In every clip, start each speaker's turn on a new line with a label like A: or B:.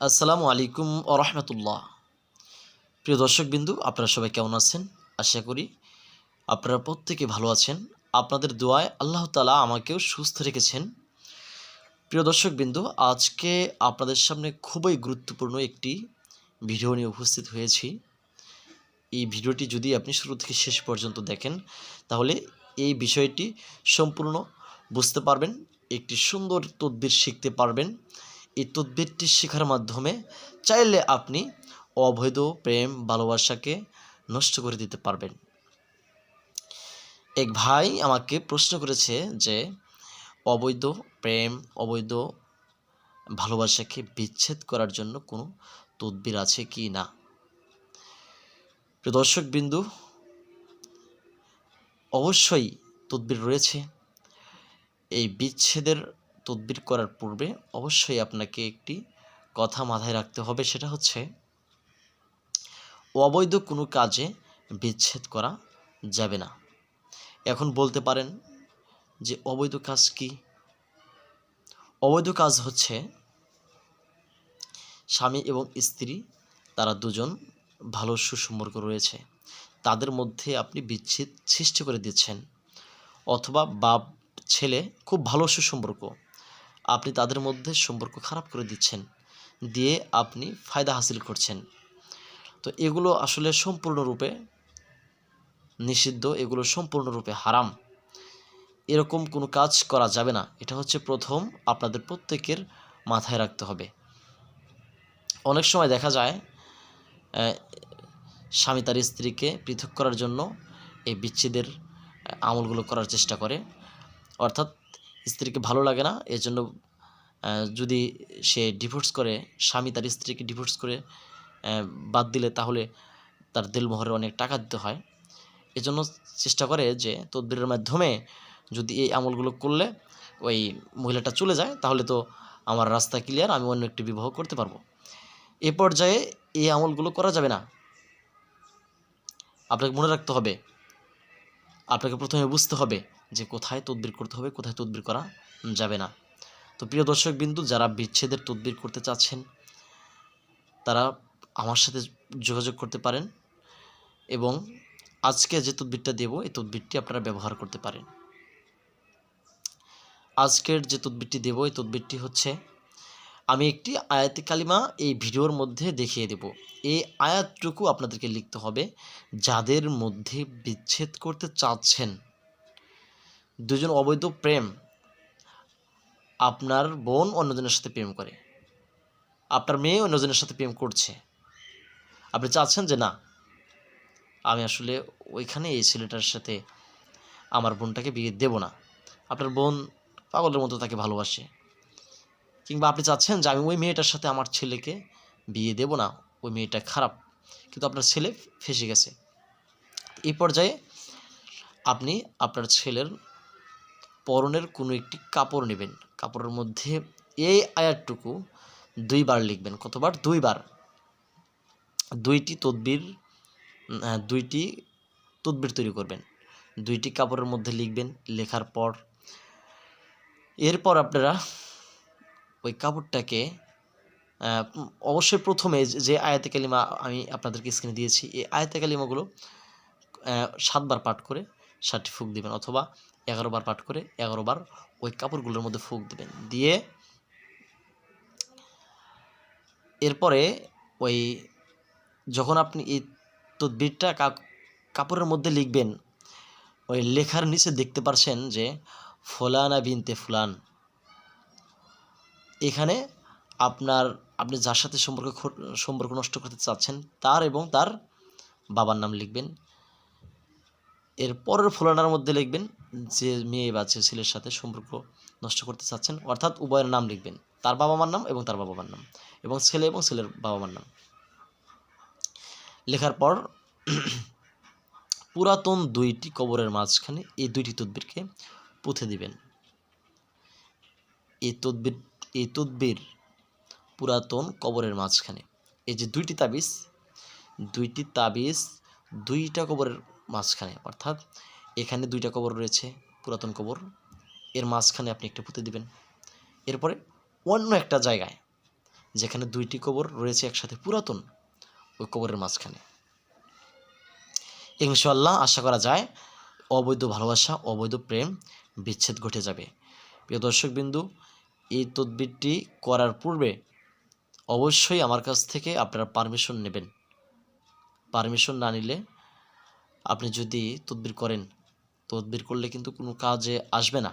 A: আসসালামু আলাইকুম ও রহমতুল্লাহ। প্রিয় দর্শকবিন্দু, আপনারা সবাই কেমন আছেন? আশা করি আপনারা প্রত্যেকে ভালো আছেন। আপনাদের দোয়ায় আল্লাহ তাআলা আমাকেও সুস্থ রেখেছেন। প্রিয় দর্শকবিন্দু, আজকে আপনাদের সামনে খুবই গুরুত্বপূর্ণ একটি ভিডিও নিয়ে উপস্থিত হয়েছি। এই ভিডিওটি যদি আপনি শুরু থেকে শেষ পর্যন্ত দেখেন, তাহলে এই বিষয়টি সম্পূর্ণ বুঝতে পারবেন, একটি সুন্দর তদবির শিখতে পারবেন। এই তদবিরটি শেখার মাধ্যমে চাইলে আপনি অবৈধ প্রেম ভালোবাসাকে নষ্ট করে দিতে পারবেন। এক ভাই আমাকে প্রশ্ন করেছে যে অবৈধ প্রেম অবৈধ ভালোবাসাকে বিচ্ছেদ করার জন্য কোনো তদবির আছে কি না। প্রিয় দর্শকবিন্দু, অবশ্যই তদবির রয়েছে। এই বিচ্ছেদের তদবির করার পূর্বে অবশ্যই আপনাকে একটি কথা মাথায় রাখতে হবে, সেটা হচ্ছে অবৈধ কোনো কাজে বিচ্ছেদ করা যাবে না। এখন বলতে পারেন যে অবৈধ কাজ কি? অবৈধ কাজ হচ্ছে স্বামী এবং স্ত্রী, তারা দুজন ভালো সুসম্পর্ক রয়েছে, তাদের মধ্যে আপনি বিচ্ছেদ সৃষ্টি করে দিচ্ছেন। অথবা বাপ ছেলে খুব ভালো সুসম্পর্ক, আপনি তাদের মধ্যে সম্পর্ক খারাপ করে দিচ্ছেন, দিয়ে আপনি ফায়দা হাসিল করছেন। তো এগুলো আসলে সম্পূর্ণরূপে নিষিদ্ধ, এগুলো সম্পূর্ণরূপে হারাম। এরকম কোনো কাজ করা যাবে না। এটা হচ্ছে প্রথম আপনাদের প্রত্যেকের মাথায় রাখতে হবে। অনেক সময় দেখা যায় স্বামী তার স্ত্রীকে পৃথক করার জন্য এই বিচ্ছেদের আমলগুলো করার চেষ্টা করে। অর্থাৎ স্ত্রীকে ভালো লাগে না, এজন্য যদি সে ডিভোর্স করে, স্বামী তার স্ত্রীকে ডিভোর্স করে বাদ দিলে তাহলে তার দেলমোহরে অনেক টাকা দিতে হয়। এজন্য চেষ্টা করে যে তদবিরের মাধ্যমে যদি এই আমলগুলো করলে ওই মহিলাটা চলে যায়, তাহলে তো আমার রাস্তা ক্লিয়ার, আমি অন্য একটি বিবাহ করতে পারবো। এ পর্যায়ে এই আমলগুলো করা যাবে না। আপনাকে মনে রাখতে হবে, আপনাকে প্রথমে বুঝতে হবে যে কোথায় তদবির করতে হবে, কোথায় তদবির করা যাবে না। তো প্রিয় দর্শকবিন্দু, যারা বিচ্ছেদের তদবির করতে চাচ্ছেন তারা আমার সাথে যোগাযোগ করতে পারেন, এবং আজকে যে তদবিরটা দেব এই তদবিরটি আপনারা ব্যবহার করতে পারেন। আজকের যে তদবিরটি দেব এই তদবিরটি হচ্ছে, আমি একটি আয়াতে কালিমা এই ভিডিওর মধ্যে দেখিয়ে দেব। এই আয়াতটুকু আপনাদেরকে লিখতে হবে। যাদের মধ্যে বিচ্ছেদ করতে চাচ্ছেন, দুজন অবৈধ প্রেম, আপনার বোন অন্যজনের সাথে প্রেম করে, আপনার মেয়ে অন্যজনের সাথে প্রেম করছে, আপনি চাচ্ছেন যে না, আমি আসলে ওইখানে এই ছেলেটার সাথে আমার বোনটাকে বিয়ে দেব না। আপনার বোন পাগলের মতো তাকে ভালোবাসে, কিংবা আপনি চাচ্ছেন যে আমি ওই মেয়েটার সাথে আমার ছেলেকে বিয়ে দেব না, ওই মেয়েটা খারাপ, কিন্তু আপনার ছেলে ফেঁসে গেছে। এই পর্যায়ে আপনি আপনার ছেলের পরনের কোনো একটি কাপড় নেবেন, কাপড়ের মধ্যে এই আয়াতটুকু 2 বার লিখবেন। কতবার? 2 বার। 2টি তদবির তৈরি করবেন, 2টি কাপড়ের মধ্যে লিখবেন। লেখার পর এরপর আপনারা ওই কাপড়টাকে অবশ্যই প্রথমে যে আয়াতে কালিমা আমি আপনাদেরকে স্ক্রিনে দিয়েছি, এই আয়াতে কালিমাগুলো 7 বার পাঠ করে 7টি ফুঁক দিবেন, অথবা 11 বার পাঠ করে 11 বার ওই কাপড়গুলোর মধ্যে ফুঁক দিবেন। দিয়ে এরপরে ওই যখন আপনি এই তদবিরটা কাপড়ের মধ্যে লিখবেন, ওই লেখার নিচে দেখতে পারছেন যে ফুলানা বিনতে ফুলান, এখানে আপনি যার সাথে সম্পর্ক নষ্ট করতে চাচ্ছেন তার এবং তার বাবার নাম লিখবেন। এর পরের ফুলানার মধ্যে লিখবেন যে মেয়ে বা ছেলের সাথে সম্পর্ক নষ্ট করতে চাচ্ছেন, অর্থাৎ উভয়ের নাম লিখবেন, তার বাবা মার নাম এবং তার বাবা মার নাম, এবং ছেলের বাবা মার নাম। লেখার পর পুরাতন 2টি কবরের মাঝখানে এই 2টি তদবিরকে পুঁতে দিবেন। এই তদবির পুরাতন কবরের মাঝখানে, এই যে 2টি তাবিজ 2টা কবরের মাঝখানে, অর্থাৎ এখানে 2টা কবর রয়েছে, পুরাতন কবর, এর মাঝখানে আপনি একটা পুঁতে দিবেন। এরপরে অন্য একটা জায়গায় যেখানে 2টি কবর রয়েছে একসাথে পুরাতন, ওই কবরের মাঝখানে। ইনশাআল্লাহ আশা করা যায় অবৈধ ভালোবাসা, অবৈধ প্রেম বিচ্ছেদ ঘটে যাবে। প্রিয় দর্শকবিন্দু, এই তদবিরটি করার পূর্বে অবশ্যই আমার কাছ থেকে আপনারা পারমিশন নেবেন। পারমিশন না নিলে আপনি যদি তদবির করেন, তদবির করলে কিন্তু কোনো কাজে আসবে না।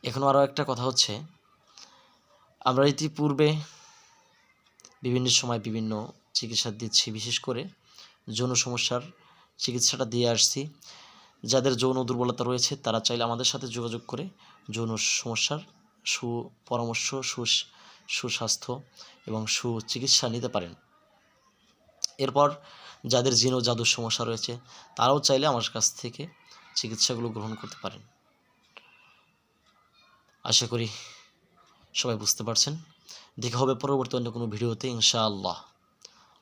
A: এখনও আরও একটা কথা হচ্ছে, আমরা ইতিপূর্বে বিভিন্ন সময় বিভিন্ন চিকিৎসা দিচ্ছি, বিশেষ করে যৌন সমস্যার চিকিৎসাটা দিয়ে আসছি। যাদের যৌন দুর্বলতা রয়েছে তারা চাইলে আমাদের সাথে যোগাযোগ করে যৌন সমস্যার সুপরামর্শ, সুস্বাস্থ্য এবং সুচিকিৎসা নিতে পারেন। এরপর যাদের জিন ও জাদুর সমস্যা রয়েছে তারাও চাইলে আমার কাছ থেকে চিকিৎসাগুলো গ্রহণ করতে পারেন। আশা করি সবাই বুঝতে পারছেন। দেখা হবে পরবর্তী অন্য কোনো ভিডিওতে ইনশাআল্লাহ।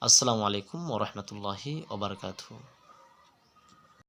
A: আসসালামু আলাইকুম ওয়া রাহমাতুল্লাহি ওয়া বারাকাতুহু।